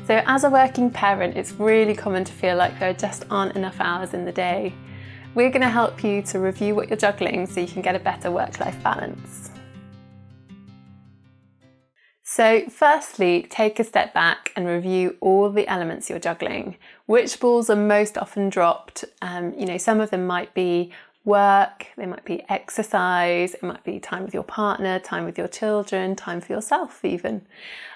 So as a working parent, it's really common to feel like there just aren't enough hours in the day. We're going to help you to review what you're juggling so you can get a better work-life balance. So firstly, take a step back and review all the elements you're juggling. Which balls are most often dropped? Some of them might be work, they might be exercise, it might be time with your partner, time with your children, time for yourself even.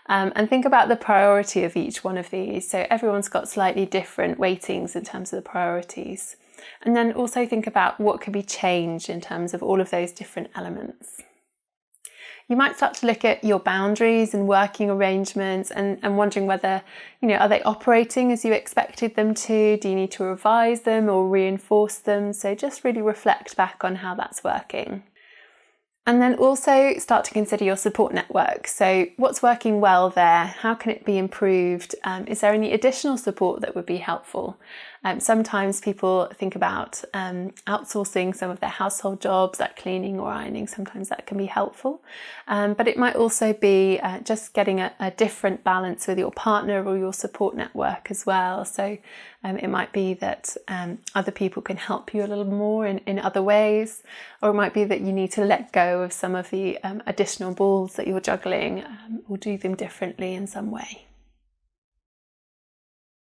And think about the priority of each one of these. So everyone's got slightly different weightings in terms of the priorities. And then also think about what could be changed in terms of all of those different elements. You might start to look at your boundaries and working arrangements and wondering whether, are they operating as you expected them to? Do you need to revise them or reinforce them? So just really reflect back on how that's working. And then also start to consider your support network. So what's working well there? How can it be improved? Is there any additional support that would be helpful? Sometimes people think about outsourcing some of their household jobs, like cleaning or ironing. Sometimes that can be helpful. But it might also be just getting a different balance with your partner or your support network as well. So it might be that other people can help you a little more in other ways, or it might be that you need to let go of some of the additional balls that you're juggling or do them differently in some way.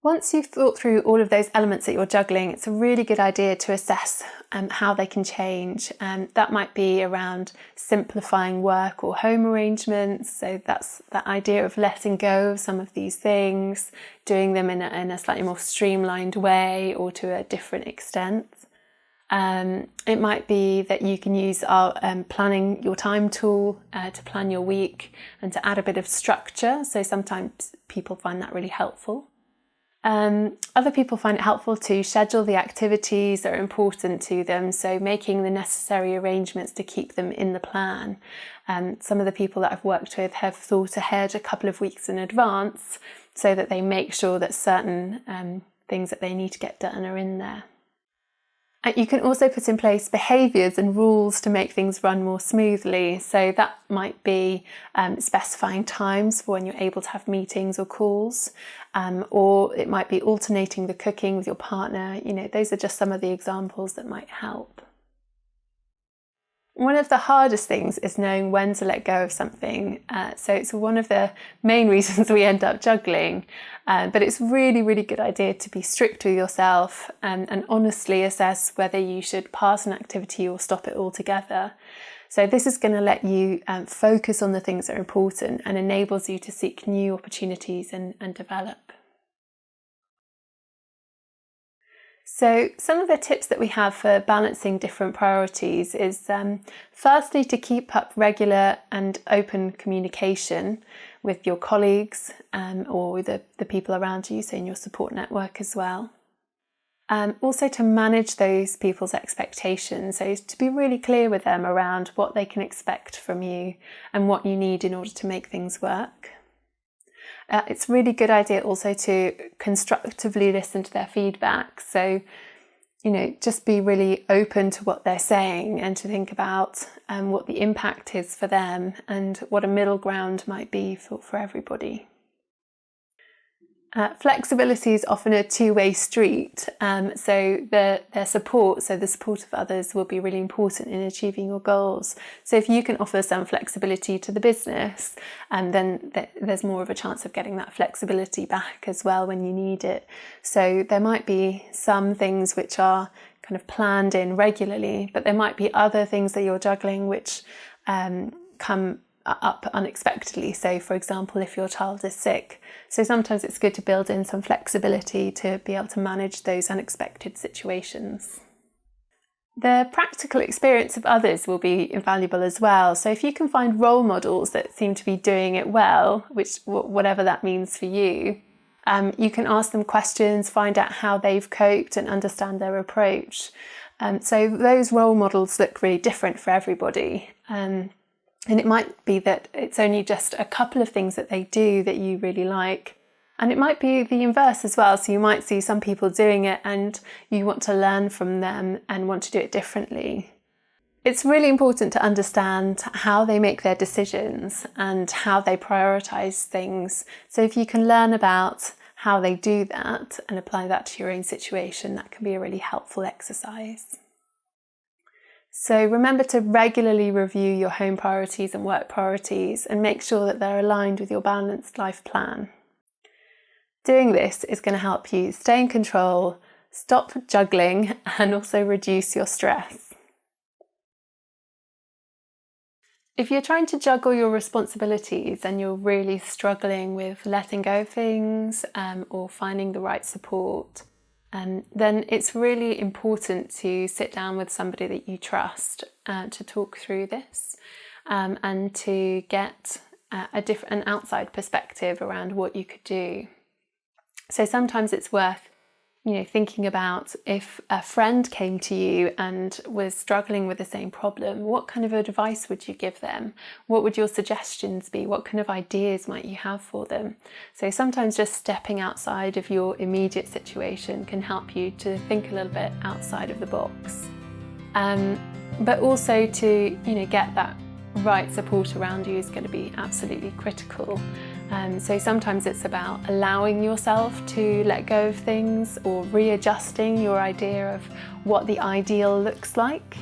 Once you've thought through all of those elements that you're juggling, it's a really good idea to assess how they can change. That might be around simplifying work or home arrangements. So that's that idea of letting go of some of these things, doing them in a slightly more streamlined way or to a different extent. It might be that you can use our planning your time tool to plan your week and to add a bit of structure. So sometimes people find that really helpful. Other people find it helpful to schedule the activities that are important to them, so making the necessary arrangements to keep them in the plan. Some of the people that I've worked with have thought ahead a couple of weeks in advance so that they make sure that certain things that they need to get done are in there. You can also put in place behaviours and rules to make things run more smoothly. So that might be specifying times for when you're able to have meetings or calls, or it might be alternating the cooking with your partner. Those are just some of the examples that might help. One of the hardest things is knowing when to let go of something. So it's one of the main reasons we end up juggling. But it's really, really good idea to be strict with yourself and honestly assess whether you should pass an activity or stop it altogether. So this is going to let you focus on the things that are important and enables you to seek new opportunities and develop. So some of the tips that we have for balancing different priorities is firstly to keep up regular and open communication with your colleagues or with the people around you, so in your support network as well. Also to manage those people's expectations, so to be really clear with them around what they can expect from you and what you need in order to make things work. It's a really good idea also to constructively listen to their feedback. So, just be really open to what they're saying and to think about what the impact is for them and what a middle ground might be for everybody. Flexibility is often a two-way street, so their support, so the support of others will be really important in achieving your goals. So if you can offer some flexibility to the business, then there's more of a chance of getting that flexibility back as well when you need it. So there might be some things which are kind of planned in regularly, but there might be other things that you're juggling which come up unexpectedly. So for example, if your child is sick. So sometimes it's good to build in some flexibility to be able to manage those unexpected situations. The practical experience of others will be invaluable as well. So if you can find role models that seem to be doing it well, whatever that means for you, you can ask them questions, find out how they've coped and understand their approach. So those role models look really different for everybody. And it might be that it's only just a couple of things that they do that you really like. And it might be the inverse as well. So you might see some people doing it and you want to learn from them and want to do it differently. It's really important to understand how they make their decisions and how they prioritise things. So if you can learn about how they do that and apply that to your own situation, that can be a really helpful exercise. So remember to regularly review your home priorities and work priorities and make sure that they're aligned with your balanced life plan. Doing this is going to help you stay in control, stop juggling, and also reduce your stress. If you're trying to juggle your responsibilities and you're really struggling with letting go of things or finding the right support, then it's really important to sit down with somebody that you trust to talk through this and to get an outside perspective around what you could do. So sometimes it's worth thinking about if a friend came to you and was struggling with the same problem, what kind of advice would you give them? What would your suggestions be? What kind of ideas might you have for them? So sometimes just stepping outside of your immediate situation can help you to think a little bit outside of the box. But also to get that right support around you is going to be absolutely critical. So sometimes it's about allowing yourself to let go of things or readjusting your idea of what the ideal looks like.